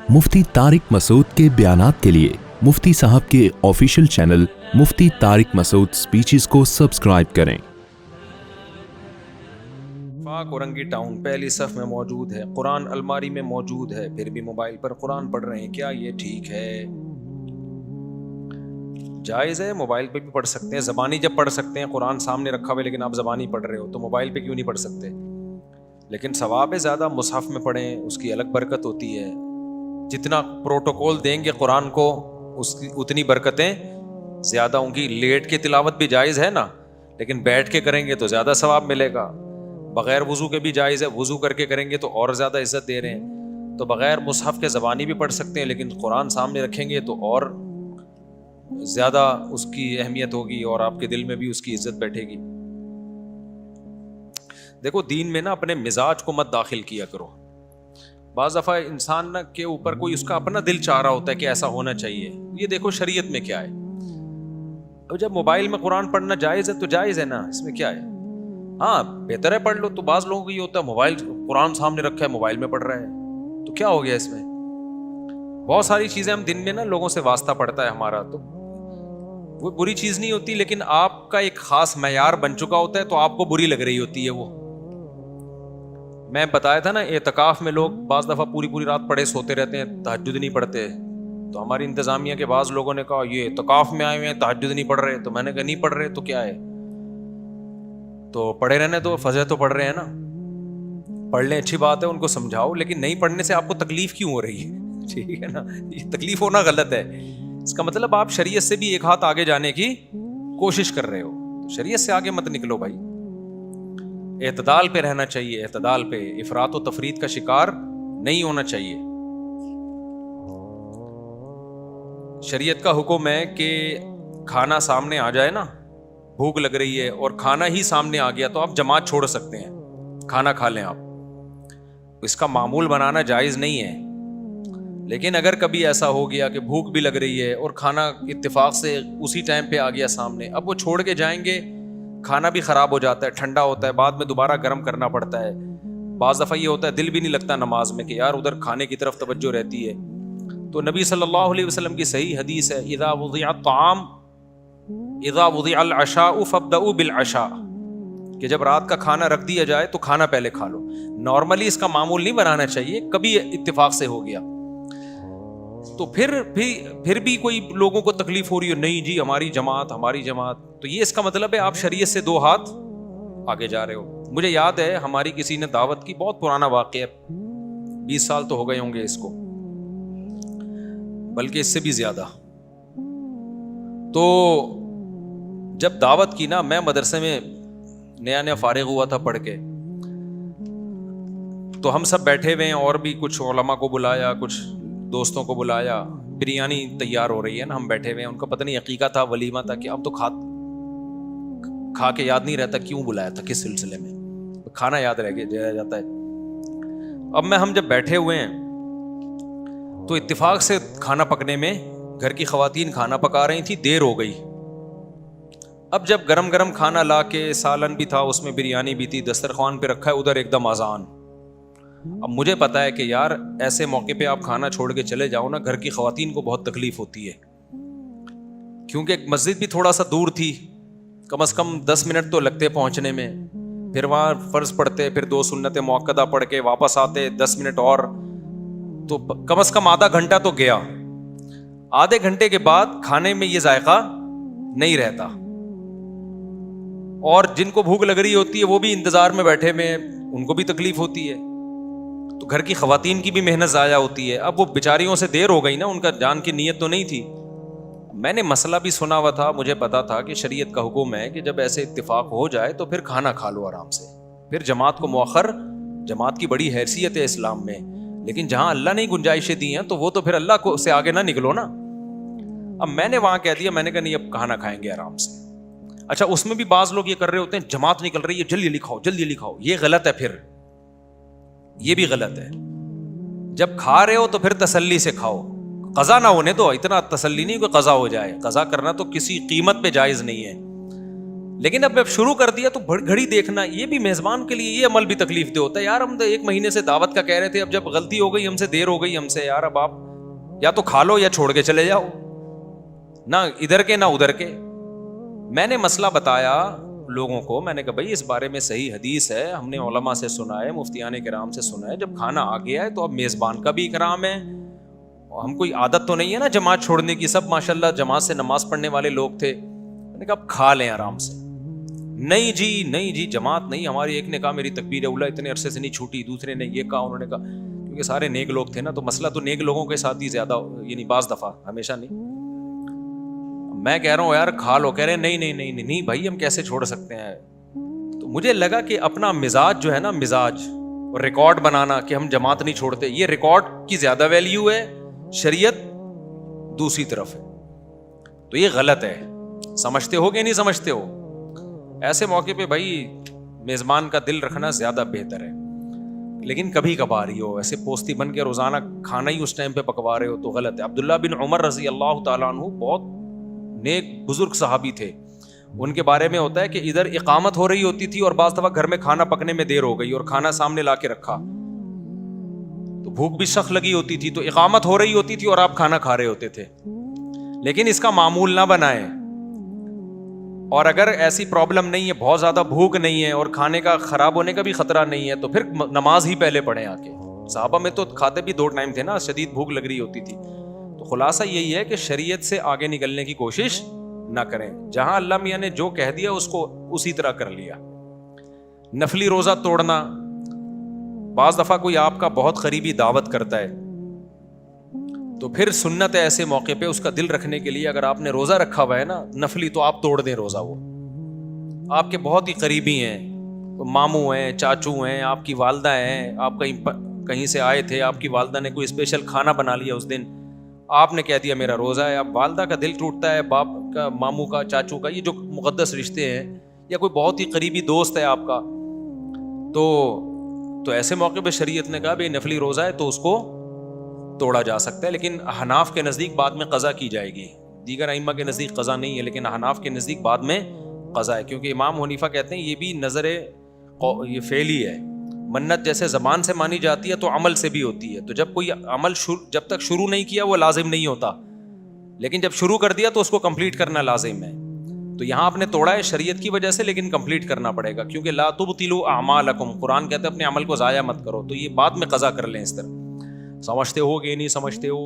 मुफ्ती तारिक मसूद के बयानात के लिए मुफ्ती साहब के ऑफिशियल चैनल मुफ्ती तारिक मसूद स्पीचेस को सब्सक्राइब करें। पाक औरंगी टाउन पहली सफ में मौजूद है, कुरान अलमारी में मौजूद है, फिर भी मोबाइल पर कुरान पढ़ रहे हैं, क्या ये ठीक है? जायज़ है, मोबाइल पे भी पढ़ सकते हैं, ज़बानी जब पढ़ सकते हैं, कुरान सामने रखा हुआ है लेकिन आप ज़बानी पढ़ रहे हो तो मोबाइल पे क्यों नहीं पढ़ सकते? लेकिन सवाब ज़्यादा मुसहफ़ में पढ़ें, उसकी अलग बरकत होती है। जितना प्रोटोकॉल देंगे कुरान को उसकी उतनी बरकतें ज़्यादा होंगी। लेट के तिलावत भी जायज़ है ना, लेकिन बैठ के करेंगे तो ज़्यादा सवाब मिलेगा। बग़ैर वज़ू के भी जायज़ है, वज़ू करके करेंगे तो और ज़्यादा इज़्ज़त दे रहे हैं। तो बग़ैर मुसहफ़ के ज़बानी भी पढ़ सकते हैं, लेकिन कुरान सामने रखेंगे तो और ज़्यादा उसकी अहमियत होगी और आपके दिल में भी उसकी इज़्ज़त बैठेगी। देखो, दीन में ना अपने मिजाज को मत दाखिल किया करो। बाज़ दफ़ा इंसान के ऊपर कोई उसका अपना दिल चाह रहा होता है कि ऐसा होना चाहिए। ये देखो शरीयत में क्या है। अब जब मोबाइल में कुरान पढ़ना जायज़ है तो जायज़ है ना, इसमें क्या है? हाँ, बेहतर है पढ़ लो। तो बाज़ लोगों को ये होता है मोबाइल कुरान सामने रखा है, मोबाइल में पढ़ रहा है, तो क्या हो गया इसमें? बहुत सारी चीज़ें हम दिन में ना लोगों से वास्ता पड़ता है हमारा, तो वो बुरी चीज़ नहीं होती, लेकिन आपका एक ख़ास मयार बन चुका होता है तो आपको बुरी लग रही होती है वो। मैं बताया था ना, एतकाफ़ में लोग बाज़ दफ़ा पूरी पूरी रात पड़े सोते रहते हैं, तहज्जुद नहीं पढ़ते। तो हमारी इंतज़ामिया के बाज़ लोगों ने कहा ये एतकाफ़ में आए हुए हैं, तहज्जुद नहीं पढ़ रहे। तो मैंने कहा नहीं पढ़ रहे तो क्या है, तो पढ़े रहने दो, फजर तो पढ़ रहे हैं ना, पढ़ लें, अच्छी बात है, उनको समझाओ, लेकिन नहीं पढ़ने से आपको तकलीफ क्यों हो रही है? ठीक है ना, ये तकलीफ होना गलत है। इसका मतलब आप शरीयत से भी एक हाथ आगे जाने की कोशिश कर रहे हो, तो शरीयत से आगे मत निकलो भाई। एतदाल पे रहना चाहिए, एतदाल पे, इफरात और तफरीद का शिकार नहीं होना चाहिए। शरीयत का हुक्म है कि खाना सामने आ जाए ना, भूख लग रही है और खाना ही सामने आ गया तो आप जमात छोड़ सकते हैं, खाना खा लें आप। इसका मामूल बनाना जायज़ नहीं है। लेकिन अगर कभी ऐसा हो गया कि भूख भी लग रही है और खाना इत्तेफाक से उसी टाइम पे आ गया सामने, अब वो छोड़ के जाएंगे, खाना भी ख़राब हो जाता है, ठंडा होता है, बाद में दोबारा गर्म करना पड़ता है। बाज़ दफ़ा ये होता है दिल भी नहीं लगता नमाज में कि यार उधर खाने की तरफ तवज्जो रहती है। तो नबी सल्लल्लाहु अलैहि वसल्लम की सही हदीस है, इज़ा वुज़िअल अशाउ फब्दउ बिल अशा, कि जब रात का खाना रख दिया जाए तो खाना पहले खा लो। नॉर्मली इसका मामूल नहीं बनाना चाहिए, कभी इत्तेफाक से हो गया तो फिर भी कोई लोगों को तकलीफ हो रही हो, नहीं जी हमारी जमात, तो ये इसका मतलब है आप शरीयत से दो हाथ आगे जा रहे हो। मुझे याद है हमारी किसी ने दावत की, बहुत पुराना वाक़या, 20 साल तो हो गए होंगे इसको, बल्कि इससे भी ज्यादा। तो जब दावत की ना, मैं मदरसे में नया नया फारिग हुआ था पढ़ के, तो हम सब बैठे हुए हैं और भी कुछ उलमा को बुलाया, कुछ दोस्तों को बुलाया, बिरयानी तैयार हो रही है ना, हम बैठे हुए हैं, उनका पता नहीं अकीका था, वलीमा था कि अब तो खा के याद नहीं रहता क्यों बुलाया था, किस सिलसिले में, तो खाना याद रह जाता है। अब हम जब बैठे हुए हैं तो इत्तेफाक से खाना पकने में घर की ख़वातीन खाना पका रही थी, देर हो गई। अब जब गरम गरम खाना ला के, सालन भी था उसमें, बिरयानी भी थी, दस्तरखान पे रखा है, उधर एकदम अजान। अब मुझे पता है कि यार ऐसे मौके पे आप खाना छोड़ के चले जाओ ना, घर की ख़वातीन को बहुत तकलीफ होती है, क्योंकि मस्जिद भी थोड़ा सा दूर थी, कम से कम 10 मिनट तो लगते पहुंचने में, फिर वहाँ फ़र्ज़ पढ़ते, फिर 2 सुन्नत मुअक्कदा पढ़ के वापस आते, 10 मिनट और, तो कम से कम आधा घंटा तो गया। आधे घंटे के बाद खाने में ये जायका नहीं रहता, और जिनको भूख लग रही होती है वो भी इंतजार में बैठे में, उनको भी तकलीफ होती है, तो घर की ख़वातीन की भी मेहनत ज़ाया होती है। अब वो बेचारियों से देर हो गई ना, उनका जान की नीयत तो नहीं थी। मैंने मसला भी सुना हुआ था, मुझे पता था कि शरीयत का हुक्म है कि जब ऐसे इत्तिफाक हो जाए तो फिर खाना खा लो आराम से, फिर जमात को मुअख्खर, जमात की बड़ी हैसियत है इस्लाम में, लेकिन जहाँ अल्लाह ने गुंजाइशें दी हैं तो वो तो फिर अल्लाह को से आगे ना निकलो ना। अब मैंने वहाँ कह दिया, मैंने कहा नहीं अब खाना खाएंगे आराम से। अच्छा, उसमें भी बाज़ लोग ये कर रहे होते हैं, जमात निकल रही है, जल्दी जल्दी खाओ, ये गलत है, फिर ये भी गलत है। जब खा रहे हो तो फिर तसल्ली से खाओ, कज़ा ना होने दो, इतना तसल्ली नहीं कि कज़ा हो जाए, कज़ा करना तो किसी कीमत पे जायज़ नहीं है, لیکن اب شروع کر دیا تو گھڑی دیکھنا یہ بھی میزبان کے لیے یہ عمل بھی تکلیف دہ ہوتا ہے. یار ہم 1 مہینے سے دعوت کا کہہ رہے تھے, اب جب غلطی ہو گئی ہم سے, دیر ہو گئی ہم سے, یار اب آپ یا تو کھا لو یا چھوڑ کے چلے جاؤ, نہ ادھر کے نہ ادھر کے. میں نے مسئلہ بتایا لوگوں کو, میں نے کہا بھائی اس بارے میں صحیح حدیث ہے, ہم نے علماء سے سنا ہے, مفتیان کرام سے سنا ہے, جب کھانا آ گیا ہے تو اب میزبان کا بھی اکرام ہے. ہم کوئی عادت تو نہیں ہے نا جماعت چھوڑنے کی, سب ماشاءاللہ جماعت سے نماز پڑھنے والے لوگ تھے. میں نے کہا اب کھا لیں آرام سے. نہیں جی جماعت نہیں ہماری. ایک نے کہا میری تکبیر اولیٰ اتنے عرصے سے نہیں چھوٹی, دوسرے نے یہ کہا, انہوں نے کہا, کیونکہ سارے نیک لوگ تھے نا, تو مسئلہ تو نیک لوگوں کے ساتھ ہی زیادہ, یعنی بعض دفعہ, ہمیشہ نہیں. میں کہہ رہا ہوں یار کھا لو, کہہ رہے نہیں بھائی ہم کیسے چھوڑ سکتے ہیں. تو مجھے لگا کہ اپنا مزاج جو ہے نا, مزاج اور ریکارڈ بنانا کہ ہم جماعت نہیں چھوڑتے, یہ ریکارڈ کی زیادہ ویلیو ہے, شریعت دوسری طرف ہے. تو یہ غلط ہے. سمجھتے ہو کہ نہیں سمجھتے ہو؟ ایسے موقع پہ بھائی میزبان کا دل رکھنا زیادہ بہتر ہے. لیکن کبھی کبھار ہی ہو, ایسے پوستی بن کے روزانہ کھانا ہی اس ٹائم پہ پکوا رہے ہو تو غلط ہے. عبداللہ بن عمر رضی اللہ تعالیٰ عنہ بہت نیک بزرگ صحابی تھے. ان کے بارے میں ہوتا ہے کہ ادھر اقامت ہو رہی ہوتی تھی اور بعض دفعہ گھر میں کھانا پکنے میں دیر ہو گئی اور کھانا سامنے لا کے رکھا, تو بھوک بھی سخت لگی ہوتی تھی, تو اقامت ہو رہی ہوتی تھی اور آپ کھانا کھا رہے ہوتے تھے. لیکن اس کا معمول نہ بنائیں. اور اگر ایسی پرابلم نہیں ہے, بہت زیادہ بھوک نہیں ہے اور کھانے کا خراب ہونے کا بھی خطرہ نہیں ہے, تو پھر نماز ہی پہلے پڑھیں آ کے. صحابہ میں تو کھاتے بھی 2 ٹائم تھے نا, شدید بھوک لگ رہی ہوتی تھی. تو خلاصہ یہی ہے کہ شریعت سے آگے نکلنے کی کوشش نہ کریں. جہاں اللہ میاں نے جو کہہ دیا اس کو اسی طرح کر لیا. نفلی روزہ توڑنا, بعض دفعہ کوئی آپ کا بہت قریبی دعوت کرتا ہے تو پھر سنت ہے ایسے موقع پہ اس کا دل رکھنے کے لیے, اگر آپ نے روزہ رکھا ہوا ہے نا نفلی, تو آپ توڑ دیں روزہ. وہ آپ کے بہت ہی قریبی ہیں, ماموں ہیں, چاچو ہیں, آپ کی والدہ ہیں, آپ کہیں سے آئے تھے, آپ کی والدہ نے کوئی اسپیشل کھانا بنا لیا اس دن, آپ نے کہہ دیا میرا روزہ ہے. اب والدہ کا دل ٹوٹتا ہے, باپ کا, ماموں کا, چاچو کا, یہ جو مقدس رشتے ہیں, یا کوئی بہت ہی قریبی دوست ہے آپ کا, تو ایسے موقع پہ شریعت نے کہا بھائی نفلی روزہ ہے تو اس کو توڑا جا سکتا ہے. لیکن احناف کے نزدیک بعد میں قضا کی جائے گی. دیگر ائمہ کے نزدیک قضا نہیں ہے, لیکن احناف کے نزدیک بعد میں قضا ہے, کیونکہ امام حنیفہ کہتے ہیں یہ بھی نظر یہ فعلی ہے. منت جیسے زبان سے مانی جاتی ہے تو عمل سے بھی ہوتی ہے. تو جب کوئی عمل جب تک شروع نہیں کیا وہ لازم نہیں ہوتا, لیکن جب شروع کر دیا تو اس کو کمپلیٹ کرنا لازم ہے. تو یہاں آپ نے توڑا ہے شریعت کی وجہ سے, لیکن کمپلیٹ کرنا پڑے گا, کیونکہ لا تبطلوا اعمالکم, قرآن کہتے ہیں اپنے عمل کو ضائع مت کرو. تو یہ بعد میں قضا کر لیں اس طرح. سمجھتے ہو کہ نہیں سمجھتے ہو؟